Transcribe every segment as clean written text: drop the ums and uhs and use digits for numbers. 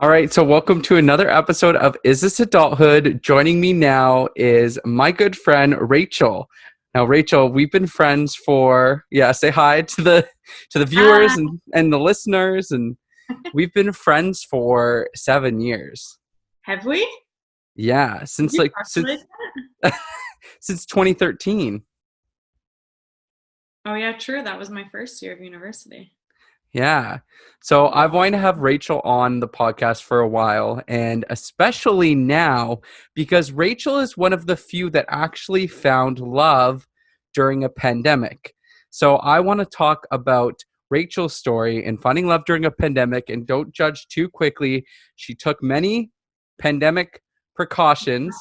All right, so welcome to another episode of Is This Adulthood? Joining me now is my good friend Rachel. Now, Rachel, we've been friends for say hi to the viewers Uh, and the listeners, and we've been friends for 7 years. have we? Yeah, Did since you like calculate since that? since 2013. Oh yeah, true. That was my first year of university. Yeah. So I've wanted to have Rachel on the podcast for a while, and especially now because Rachel is one of the few that actually found love during a pandemic. So I want to talk about Rachel's story in finding love during a pandemic, and don't judge too quickly. She took many pandemic precautions.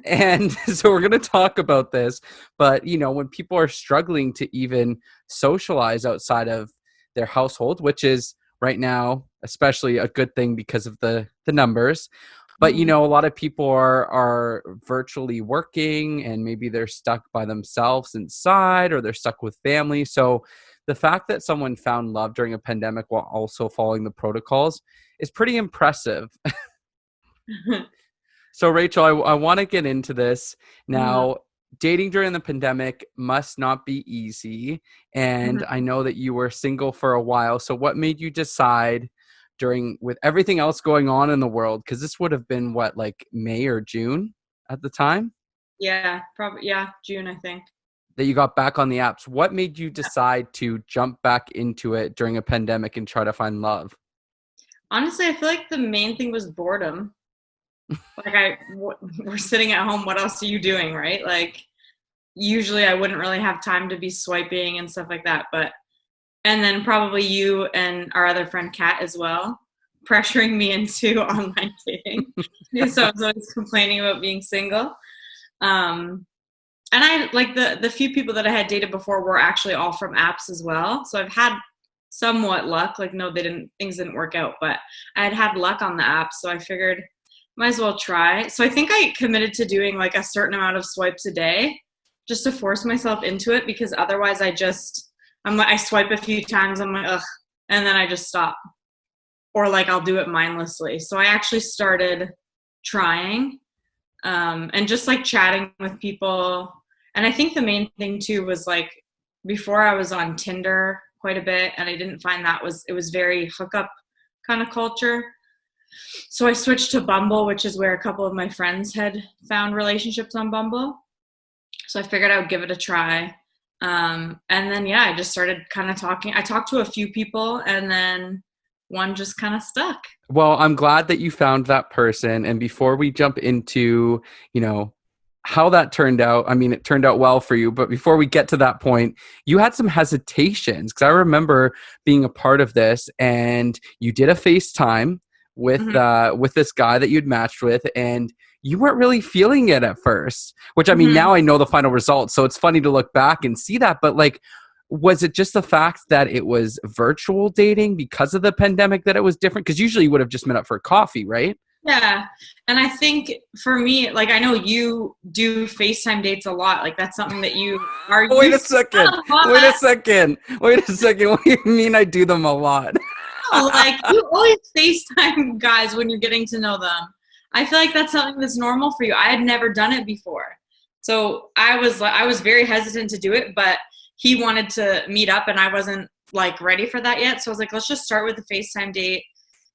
And so we're going to talk about this. But, when people are struggling to even socialize outside of their household, which is right now, especially a good thing because of the numbers. But, Mhm. a lot of people are virtually working and maybe they're stuck by themselves inside or they're stuck with family. So the fact that someone found love during a pandemic while also following the protocols is pretty impressive. So, Rachel, I want to get into this. Mhm. Now, dating during the pandemic must not be easy. And I Mhm. know that you were single for a while. So, what made you decide with everything else going on in the world? Because this would have been what, like May or June at the time Yeah, probably. Yeah, June, I think. that you got back on the apps. What made you decide to jump back into it during a pandemic and try to find love? Honestly, I feel like the main thing was boredom. We're sitting at home. What else are you doing, right? Like, usually I wouldn't really have time to be swiping and stuff like that. And then probably you and our other friend Kat as well, pressuring me into online dating. So I was always complaining about being single. Um, and I like the few people that I had dated before were actually all from apps as well. So I've had somewhat luck. Like, no, things didn't work out, but I had luck on the app. So I figured might as well try. So I think I committed to doing like a certain amount of swipes a day just to force myself into it, because otherwise I swipe a few times, I'm like, ugh, and then I just stop. Or like I'll do it mindlessly. So I actually started trying, and just like chatting with people. And I think the main thing too was like, before I was on Tinder quite a bit, and I didn't find it was very hookup kind of culture. So I switched to Bumble, which is where a couple of my friends had found relationships on Bumble. So I figured I would give it a try. And then, yeah, I just started kind of talking. I talked to a few people, and then one just kind of stuck. Well, I'm glad that you found that person. And before we jump into, you know, how that turned out, I mean, it turned out well for you. But before we get to that point, you had some hesitations because I remember being a part of this, and you did a FaceTime Mm-hmm. with this guy that you'd matched with, and you weren't really feeling it at first. Which I mean, Mm-hmm. now I know the final result, so it's funny to look back and see that. But like, was it just the fact that it was virtual dating because of the pandemic that it was different? Because usually you would have just met up for coffee, right? Yeah. And I think for me, like, I know you do FaceTime dates a lot. Like, that's something that you are Wait a used to second. a lot. Wait a second. Wait a second. What do you mean I do them a lot? Like, you always FaceTime guys when you're getting to know them. I feel like that's something that's normal for you. I had never done it before. So I was very hesitant to do it, but he wanted to meet up and I wasn't like ready for that yet. So I was like, let's just start with a FaceTime date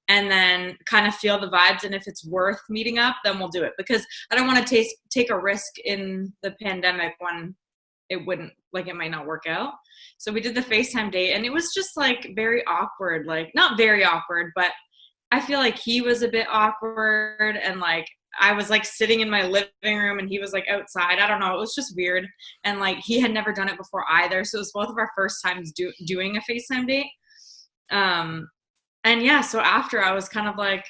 and then kind of feel the vibes. And if it's worth meeting up, then we'll do it, because I don't want to take a risk in the pandemic when it might not work out. So we did the FaceTime date and it was just like very awkward, like not very awkward, but I feel like he was a bit awkward, and like I was like sitting in my living room and he was like outside. I don't know. It was just weird. And like he had never done it before either. So it was both of our first times doing a FaceTime date. Um, and yeah, so after I was kind of like,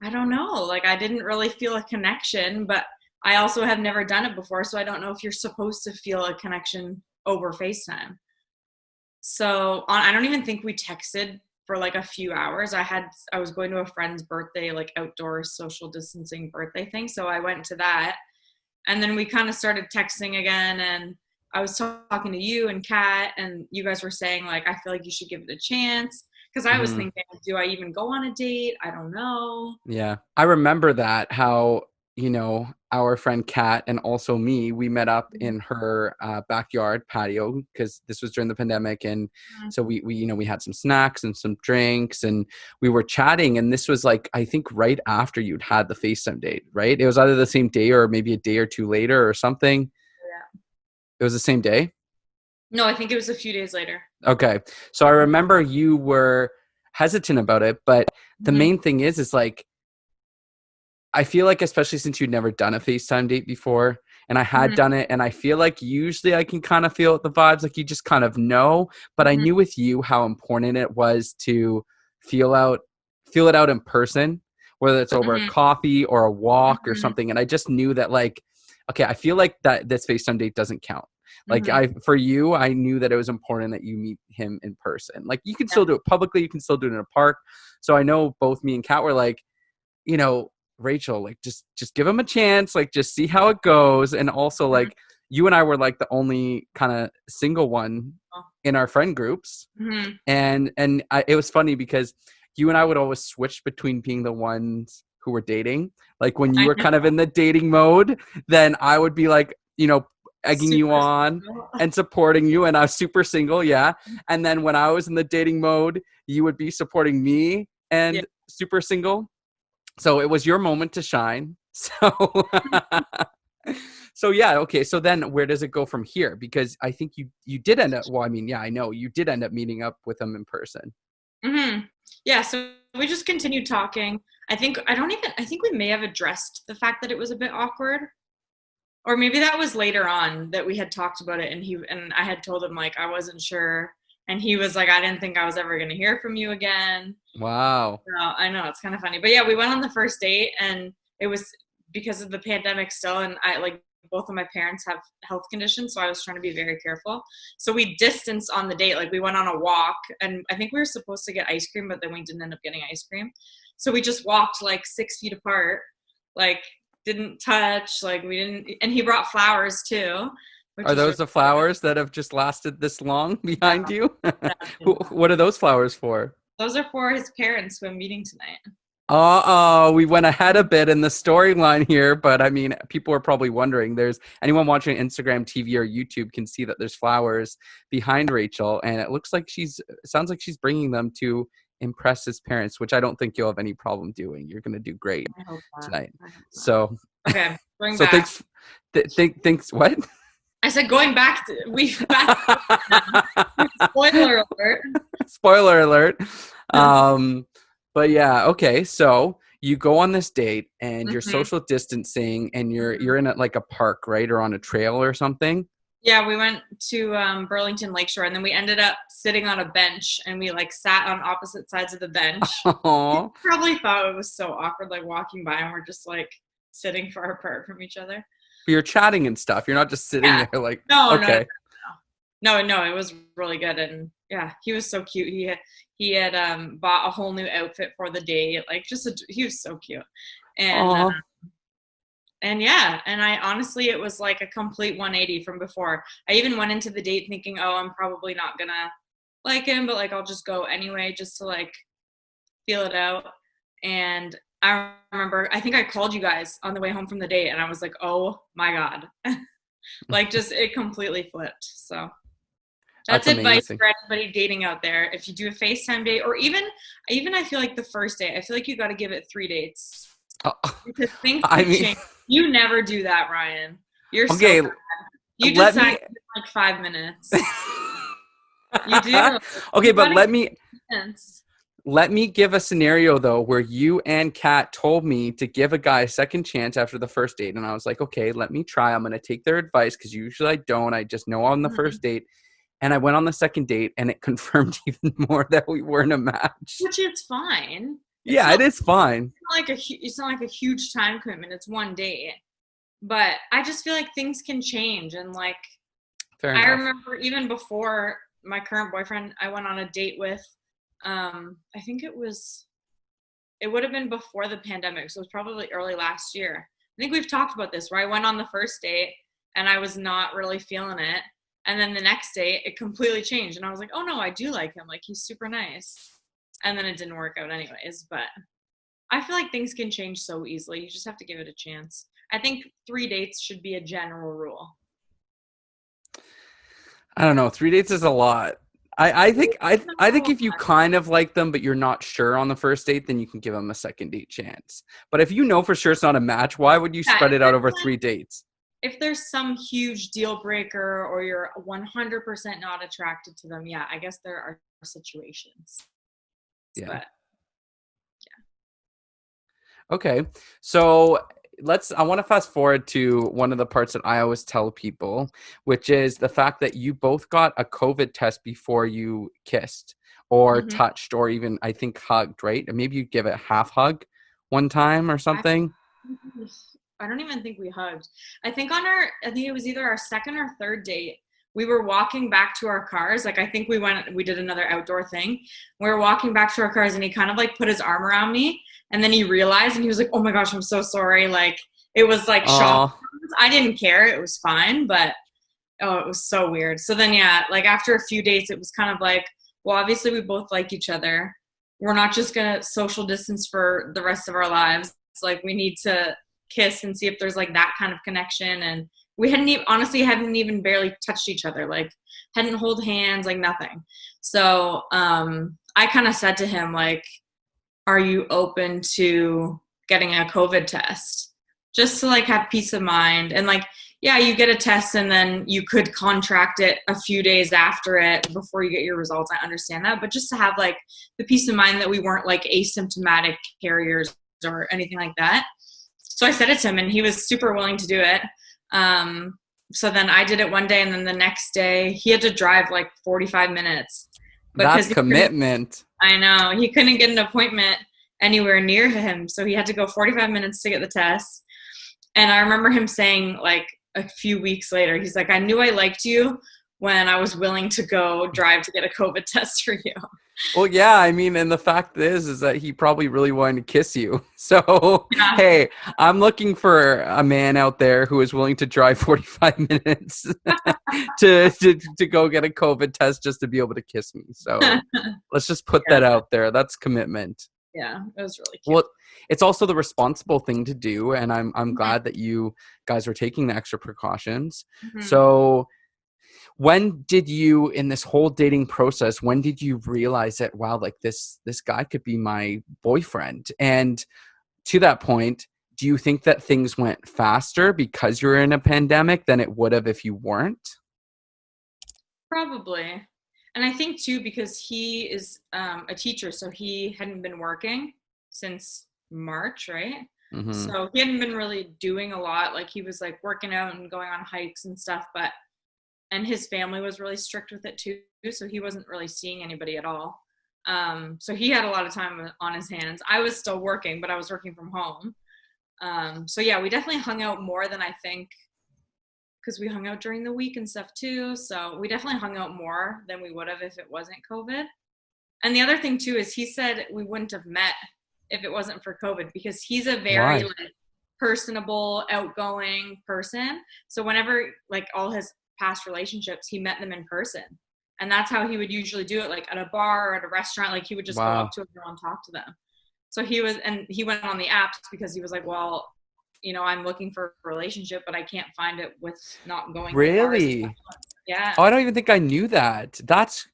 I don't know, like I didn't really feel a connection, but I also have never done it before. So I don't know if you're supposed to feel a connection over FaceTime. So I don't even think we texted for like a few hours. I was going to a friend's birthday, like outdoor social distancing birthday thing. So I went to that, and then we kind of started texting again. And I was talking to you and Kat, and you guys were saying like, I feel like you should give it a chance. Because I was Hmm. thinking, do I even go on a date? I don't know. Yeah. I remember that how, our friend Kat and also me, we met up in her backyard patio because this was during the pandemic. And so we had some snacks and some drinks and we were chatting. And this was like, I think right after you'd had the FaceTime date, right? It was either the same day or maybe a day or two later or something. Yeah. It was the same day. No, I think it was a few days later. Okay. So I remember you were hesitant about it, but the Mm-hmm. main thing is like, I feel like, especially since you'd never done a FaceTime date before, and I had Mm-hmm. done it, and I feel like usually I can kind of feel the vibes, like you just kind of know. But I Mm-hmm. knew with you how important it was to feel out, feel it out in person, whether it's over a Mm-hmm. coffee or a walk or Mm-hmm. something. And I just knew that, like, okay, I feel like that this FaceTime date doesn't count. Like Mm-hmm. for you, I knew that it was important that you meet him in person. Like you can Yeah. still do it publicly, you can still do it in a park. So I know both me and Kat were like, you know, Rachel, like just give him a chance, like just see how it goes. And also like you and I were like the only kind of single one in our friend groups. Mm-hmm. It was funny because you and I would always switch between being the ones who were dating. Like when you I were know. kind of in the dating mode, then I would be like, egging you Super on single. and supporting you, and I was super single, yeah. And then when I was in the dating mode, you would be supporting me Yeah. and super single. So it was your moment to shine. So so yeah, okay. So then where does it go from here? Because I think you did end up, well, I mean, yeah, I know you did end up meeting up with him in person. Mm-hmm. Yeah. So we just continued talking. I think we may have addressed the fact that it was a bit awkward. Or maybe that was later on that we had talked about it, and I had told him like I wasn't sure, and he was like, I didn't think I was ever going to hear from you again. Wow. So I know it's kind of funny, but yeah, we went on the first date, and it was because of the pandemic still, and I like both of my parents have health conditions, so I was trying to be very careful. So we distanced on the date, like we went on a walk, and I think we were supposed to get ice cream, but then we didn't end up getting ice cream. So we just walked like 6 feet apart, like didn't touch, like we didn't, and he brought flowers too, which Are was those really the cute. flowers that have just lasted this long Yeah, behind you? definitely. What are those flowers for? Those are for his parents who I'm meeting tonight. Uh-oh, we went ahead a bit in the storyline here, but I mean, people are probably wondering. There's anyone watching Instagram TV or YouTube can see that there's flowers behind Rachel, and it looks like sounds like she's bringing them to impress his parents, which I don't think you'll have any problem doing. You're going to do great I hope not. tonight. I hope not. So, Okay, going so back. thanks, what? I said going back to we back now. Spoiler alert. Spoiler alert. Um, but yeah, okay. So you go on this date and you're Hmm. social distancing and Hmm. you're in like a park, right? Or on a trail or something. Yeah, we went to Burlington Lakeshore, and then we ended up sitting on a bench, and we like sat on opposite sides of the bench. He Aw. probably thought it was so awkward, like walking by, and we're just like sitting far apart from each other. But you're chatting and stuff. You're not just sitting Yeah. there like, No, no, okay. no. It was really good, and yeah, he was so cute. He had bought a whole new outfit for the day. Like he was so cute, and Oh, and yeah, and I honestly, it was like a complete 180 from before. I even went into the date thinking, oh, I'm probably not gonna like him, but like I'll just go anyway, just to like feel it out. And I remember, I think I called you guys on the way home from the date, and I was like, oh my god, like just it completely flipped. So that's that's advice amazing. for anybody dating out there. If you do a FaceTime date, or even I feel like the first date, I feel like you got to give it 3 dates Oh, because things I could mean, change. You never do that, Ryan. You're so okay, bad. You let decide me in like 5 minutes. You do. okay, You but gotta let give me it a chance. Let me give a scenario though where you and Kat told me to give a guy a second chance after the first date. And I was like, okay, let me try. I'm going to take their advice because usually I don't. I just know on the Mhm. first date. And I went on the second date and it confirmed even more that we weren't a match. Which is fine. It's Yeah, it is fine. not like it's not like a huge time commitment. It's one date. But I just feel like things can change, and like Fair I enough. remember even before my current boyfriend, I went on a date with I think it would have been before the pandemic, so it was probably early last year. I think we've talked about this where I went on the first date and I was not really feeling it. And then the next day it completely changed and I was like, oh no, I do like him. Like he's super nice. and then it didn't work out anyways. But I feel like things can change so easily. You just have to give it a chance. I think 3 dates should be a general rule. I don't know. 3 dates is a lot. I think if you kind of like them, but you're not sure on the first date, then you can give them a second date chance. But if you know for sure it's not a match, why would you Yeah, spread it out over 3 dates? if there's some huge deal breaker or you're 100% not attracted to them, yeah, I guess there are situations. Yeah. But Okay. So I want to fast forward to one of the parts that I always tell people, which is the fact that you both got a COVID test before you kissed or mhm. touched or even, I think, hugged, right? And maybe you give it a half hug one time or I something. I don't even think we hugged. I think it was either our second or third date. We were walking back to our cars. Like, I think we did another outdoor thing. We were walking back to our cars and he kind of like put his arm around me and then he realized and he was like, oh my gosh, I'm so sorry. Like, it was like shocking. Oh, I didn't care. It was fine, but oh, it was so weird. So then, yeah, like after a few dates, it was kind of like, well, obviously we both like each other. We're not just going to social distance for the rest of our lives. It's like we need to kiss and see if there's like that kind of connection. And we hadn't even barely touched each other, like hadn't hold hands, like nothing. So I kind of said to him, like, are you open to getting a COVID test just to like have peace of mind? And like, yeah, you get a test and then you could contract it a few days after it before you get your results. I understand that, but just to have like the peace of mind that we weren't like asymptomatic carriers or anything like that. So I said it to him and he was super willing to do it. So then I did it one day and then the next day he had to drive like 45 minutes that's because commitment. I know he couldn't get an appointment anywhere near him. So he had to go 45 minutes to get the test. And I remember him saying like a few weeks later, he's like, I knew I liked you when I was willing to go drive to get a COVID test for you. Well, yeah, I mean, and the fact is that he probably really wanted to kiss you. So, Yeah. hey, I'm looking for a man out there who is willing to drive 45 minutes to go get a COVID test just to be able to kiss me. So let's just put that out there. That's commitment. Yeah, it was really cute. Well, it's also the responsible thing to do, and I'm glad that you guys are taking the extra precautions. Mm-hmm. So when did you, in this whole dating process, when did you realize that, wow, like this guy could be my boyfriend? And to that point, do you think that things went faster because you're in a pandemic than it would have if you weren't? Probably. And I think too, because he is a teacher, so he hadn't been working since March, right? Mm-hmm. So he hadn't been really doing a lot. Like he was like working out and going on hikes and stuff, and his family was really strict with it too. So he wasn't really seeing anybody at all. So he had a lot of time on his hands. I was still working, but I was working from home. So yeah, we definitely hung out more than I think, because we hung out during the week and stuff too. So we definitely hung out more than we would have if it wasn't COVID. And the other thing too is he said we wouldn't have met if it wasn't for COVID, because he's a very like personable, outgoing person. So whenever like all his past relationships, he met them in person. And that's how he would usually do it, like at a bar or at a restaurant. Like he would just go up to everyone and talk to them. So he went on the apps because he was like, well, you know, I'm looking for a relationship, but I can't find it with not going. Really? Yeah. Oh, I don't even think I knew that. That's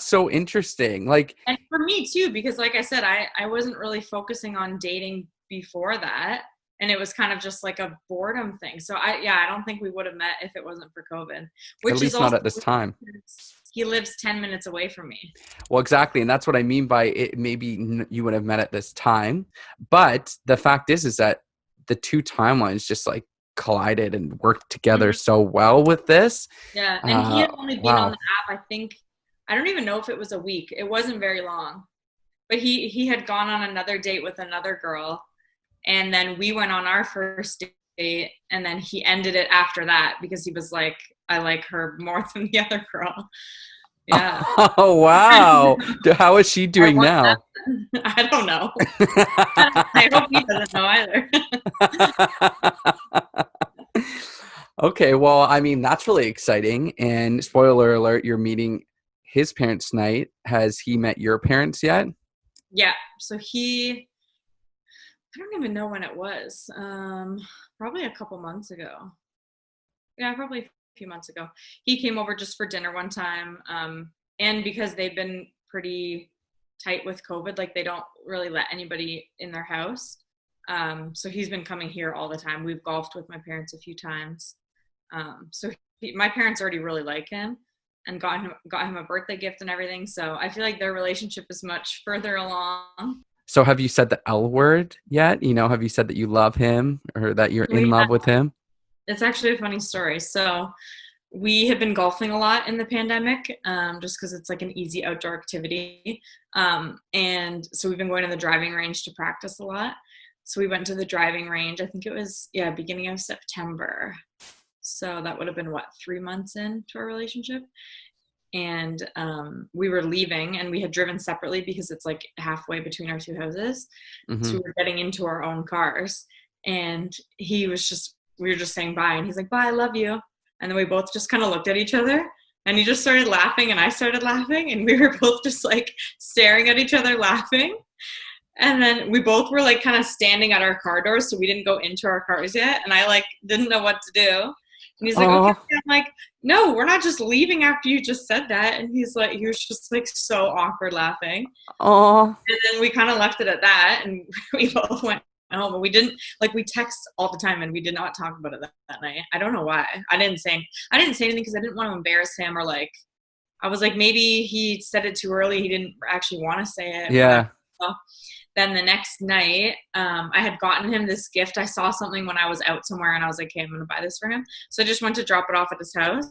so interesting. Like, and for me too, because like I said, I wasn't really focusing on dating before that. And it was kind of just like a boredom thing. So I don't think we would have met if it wasn't for COVID. Which at least not at this time. He lives 10 minutes away from me. Well, exactly. And that's what I mean by it. Maybe you would have met at this time. But the fact is that the two timelines just like collided and worked together so well with this. Yeah. And he had only been on the app, I think, I don't even know if it was a week. It wasn't very long. But he had gone on another date with another girl. And then we went on our first date, and then he ended it after that because he was like, I like her more than the other girl. Yeah. Oh, wow. How is she doing now? I don't know. I hope he doesn't know either. Okay, well, I mean, that's really exciting. And spoiler alert, you're meeting his parents tonight. Has he met your parents yet? Yeah. So I don't even know when it was. Probably a couple months ago. Yeah, probably a few months ago. He came over just for dinner one time. And because they've been pretty tight with COVID, like they don't really let anybody in their house. So he's been coming here all the time. We've golfed with my parents a few times. My parents already really like him and got him a birthday gift and everything. So I feel like their relationship is much further along. So have you said the L word yet? Have you said that you love him or that you're in love with him? It's actually a funny story. So we have been golfing a lot in the pandemic, just because it's like an easy outdoor activity. And so we've been going to the driving range to practice a lot. So we went to the driving range. I think it was, beginning of September. So that would have been 3 months into our relationship. And we were leaving and we had driven separately because it's like halfway between our two houses. So Mm-hmm. we were getting into our own cars and we were just saying bye and he's like, bye, I love you. And then we both just kind of looked at each other and he just started laughing and I started laughing and we were both just like staring at each other laughing. And then we both were like kind of standing at our car doors, so we didn't go into our cars yet. And I like didn't know what to do. And he's like, okay. Oh, I'm like, no, we're not just leaving after you just said that. And he was just like so awkward laughing. oh, And then we kind of left it at that. And we both went home. And we didn't, like, we text all the time and we did not talk about it that night. I don't know why. I didn't say anything because I didn't want to embarrass him or like, I was like, maybe he said it too early. He didn't actually want to say it. yeah. But then the next night, I had gotten him this gift. I saw something when I was out somewhere and I was like, hey, I'm going to buy this for him. So I just went to drop it off at his house.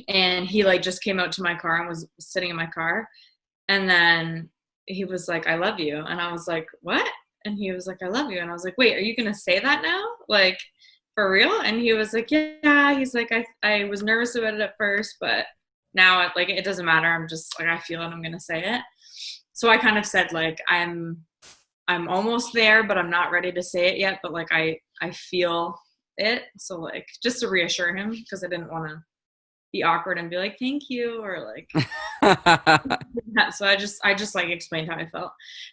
And he like just came out to my car and was sitting in my car. And then he was like, I love you. And I was like, what? And he was like, I love you. And I was like, wait, are you going to say that now? Like, for real? And he was like, yeah. He's like, I was nervous about it at first, but now it doesn't matter. I'm just like, I feel it. I'm going to say it. So I kind of said like, I'm almost there, but I'm not ready to say it yet. But like, I feel it. So like, just to reassure him, because I didn't want to be awkward and be like, thank you. Or like, so I just like explained how I felt.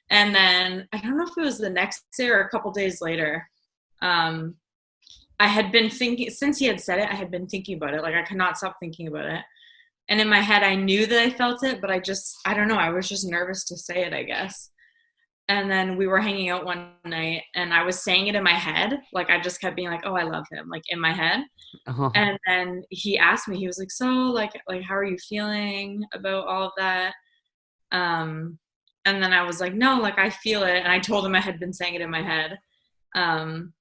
And then I don't know if it was the next day or a couple days later. I had been thinking, since he had said it, I had been thinking about it. Like I could not stop thinking about it. And in my head, I knew that I felt it, but I don't know. I was just nervous to say it, I guess. And then we were hanging out one night and I was saying it in my head. Like I just kept being like, oh, I love him, like in my head. Oh. And then he asked me, he was like, so like, how are you feeling about all of that? And then I was like, no, like I feel it. And I told him I had been saying it in my head. And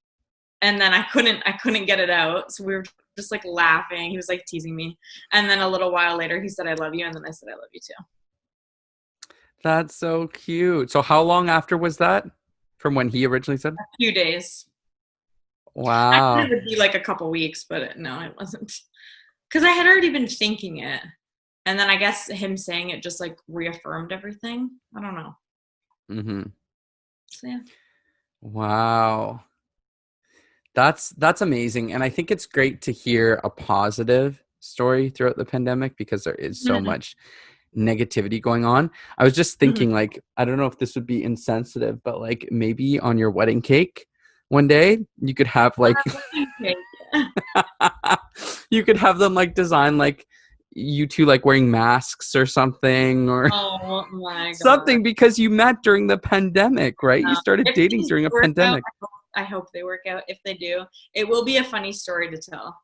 then I couldn't get it out. So we were just like laughing. He was like teasing me. And then a little while later, he said, I love you. And then I said, I love you too. That's so cute. So how long after was that from when he originally said? A few days. I thought Wow. it would be like a couple weeks, but no, it wasn't. Because I had already been thinking it. And then I guess him saying it just like reaffirmed everything. I don't know. Mm-hmm. So yeah. Wow. That's amazing. And I think it's great to hear a positive story throughout the pandemic because there is so Mhm. much negativity going on. I was just Mhm. thinking like, I don't know if this would be insensitive, but like maybe on your wedding cake one day you could have like Okay. you could have them like design like you two like wearing masks or something or Oh my god. something because you met during the pandemic, right? You started If dating these during a work out, pandemic. I hope they work out. If they do, it will be a funny story to tell.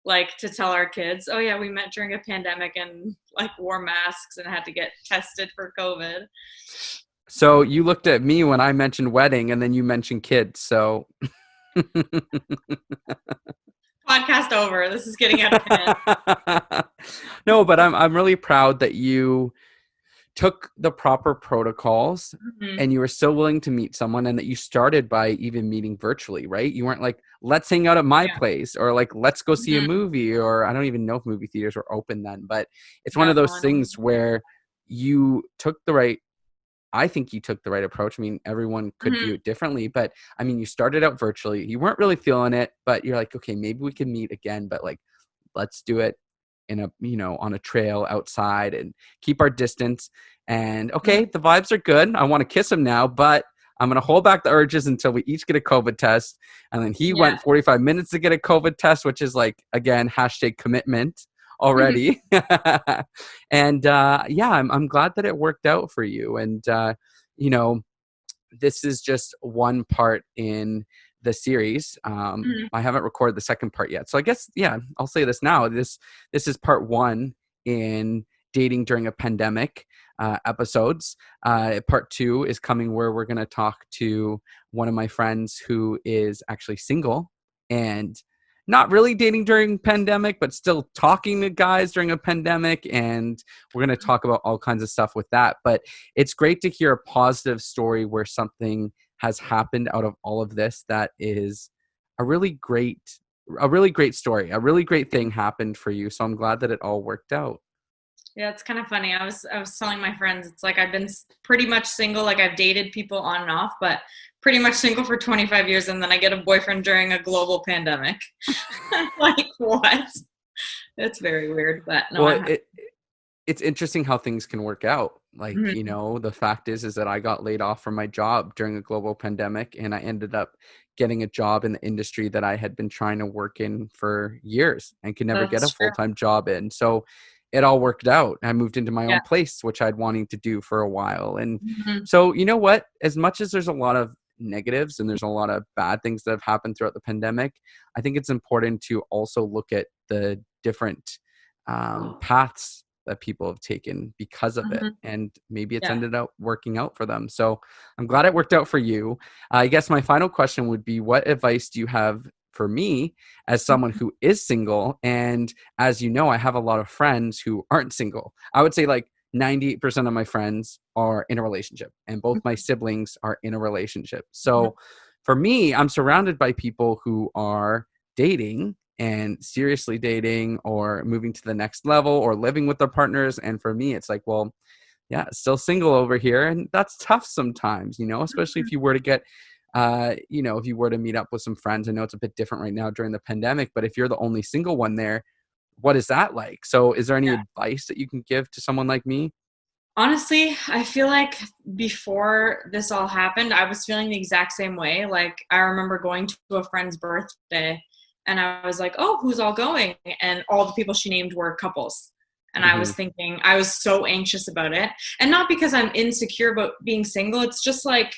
Like to tell our kids, oh yeah, we met during a pandemic and like wore masks and had to get tested for COVID. So you looked at me when I mentioned wedding and then you mentioned kids. So Podcast over. This is getting out of hand. no, but I'm really proud that you took the proper protocols Mhm. and you were still willing to meet someone and that you started by even meeting virtually, right? You weren't like, let's hang out at my Yeah. place or like, let's go see a Mhm. movie or I don't even know if movie theaters were open then, but it's one No, of those I don't. things where you took the right I think you took the right approach. I mean, everyone could Mhm. view it differently, but I mean, you started out virtually. You weren't really feeling it, but you're like, okay, maybe we can meet again, but like, let's do it in a, on a trail outside and keep our distance. And okay, the vibes are good. I want to kiss him now, but I'm going to hold back the urges until we each get a COVID test. And then he went 45 minutes to get a COVID test, which is like, again, hashtag commitment already. And yeah, I'm glad that it worked out for you. And, you know, this is just one part in the series. I haven't recorded the second part yet. So I guess, yeah, I'll say this now. This is part one in dating during a pandemic episodes. Part two is coming where we're going to talk to one of my friends who is actually single and not really dating during pandemic, but still talking to guys during a pandemic. And we're going to talk about all kinds of stuff with that. But it's great to hear a positive story where something has happened out of all of this that is a really great story. A really great thing happened for you. So I'm glad that it all worked out. Yeah, it's kind of funny. I was telling my friends, it's like I've been pretty much single. Like I've dated people on and off, but pretty much single for 25 years. And then I get a boyfriend during a global pandemic. Like what? It's very weird, but no. Well, it's interesting how things can work out. Like, you know, the fact is that I got laid off from my job during a global pandemic, and I ended up getting a job in the industry that I had been trying to work in for years and could never get a full-time job in. So it all worked out. I moved into my own place, which I'd wanting to do for a while. And so, you know what, as much as there's a lot of negatives and there's a lot of bad things that have happened throughout the pandemic, I think it's important to also look at the different paths that people have taken because of it. And maybe it's ended up working out for them. So I'm glad it worked out for you. I guess my final question would be, what advice do you have for me as someone who is single? And as you know, I have a lot of friends who aren't single. I would say like 98% of my friends are in a relationship, and both my siblings are in a relationship. So for me, I'm surrounded by people who are dating and seriously dating or moving to the next level or living with their partners. And for me, it's like, well, yeah, still single over here. And that's tough sometimes, you know, especially if you were to get, you know, if you were to meet up with some friends. I know it's a bit different right now during the pandemic, but if you're the only single one there, what is that like? So is there any advice that you can give to someone like me? Honestly, I feel like before this all happened, I was feeling the exact same way. Like I remember going to a friend's birthday and I was like, oh, who's all going? And all the people she named were couples. And I was thinking, I was so anxious about it. And not because I'm insecure about being single. It's just like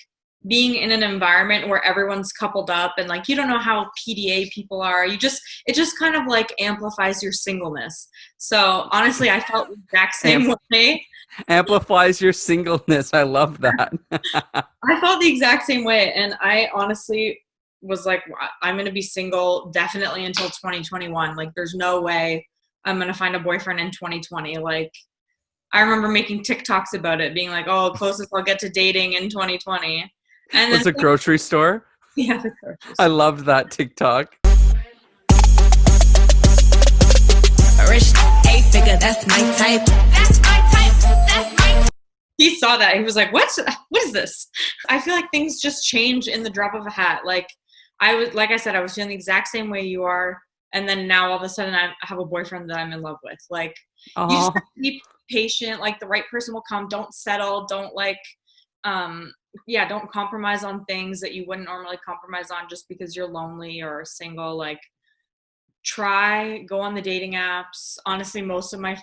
being in an environment where everyone's coupled up and like, you don't know how PDA people are. It just kind of like amplifies your singleness. So honestly, I felt the exact same way. Amplifies your singleness. I love that. I felt the exact same way. And I honestly was like, I'm going to be single definitely until 2021. Like there's no way I'm going to find a boyfriend in 2020. Like I remember making TikToks about it, being like, oh, closest I'll get to dating in 2020. And was then a grocery store? Yeah, the grocery store. I loved that TikTok. Rich 8-figure, that's my type. That's my type. That's my type. He saw that. He was like, what is this? I feel like things just change in the drop of a hat. Like I said, I was feeling the exact same way you are. And then now all of a sudden I have a boyfriend that I'm in love with. Like you just have to be patient. Like the right person will come. Don't settle. Don't like, don't compromise on things that you wouldn't normally compromise on just because you're lonely or single. Like go on the dating apps. Honestly, I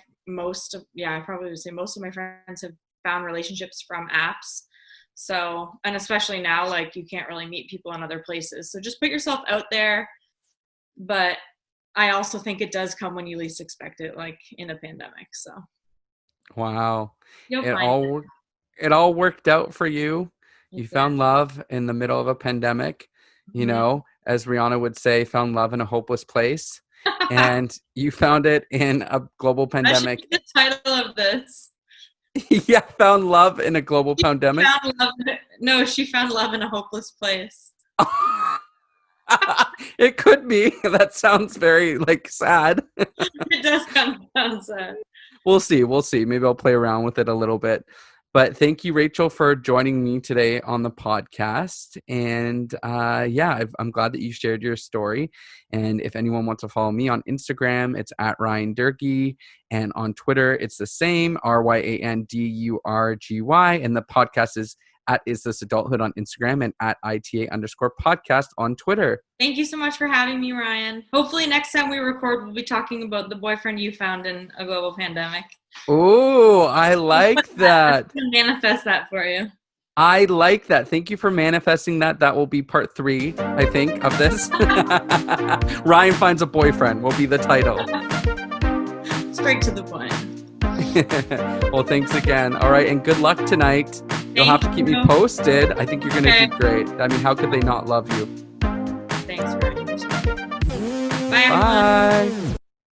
probably would say most of my friends have found relationships from apps. So, and especially now, like you can't really meet people in other places. So just put yourself out there. But I also think it does come when you least expect it, like in a pandemic. So. Wow. You'll It find it all worked out for you. You it. found love in the middle of a pandemic, you know, as Rihanna would say, found love in a hopeless place. And you found it in a global pandemic. That should be the title of this. Yeah, found love in a global pandemic. She found love in a hopeless place. It could be. That sounds very like sad. It does kind of sound sad. We'll see. Maybe I'll play around with it a little bit. But thank you, Rachel, for joining me today on the podcast. And I'm glad that you shared your story. And if anyone wants to follow me on Instagram, it's at Ryan Durkee. And on Twitter, it's the same, RyanDurgy. And the podcast is at Is This Adulthood on Instagram and at ITA_podcast on Twitter. Thank you so much for having me, Ryan. Hopefully next time we record, we'll be talking about the boyfriend you found in a global pandemic. Oh, I like that. Manifest that for you. I like that. Thank you for manifesting that. That will be part 3, I think, of this. Ryan finds a boyfriend will be the title. Straight to the point. Well, thanks again. All right, and good luck tonight. You'll have to keep me posted. I think you're going to do great. I mean, how could they not love you? Thanks, Ryan. Bye, everyone. Bye.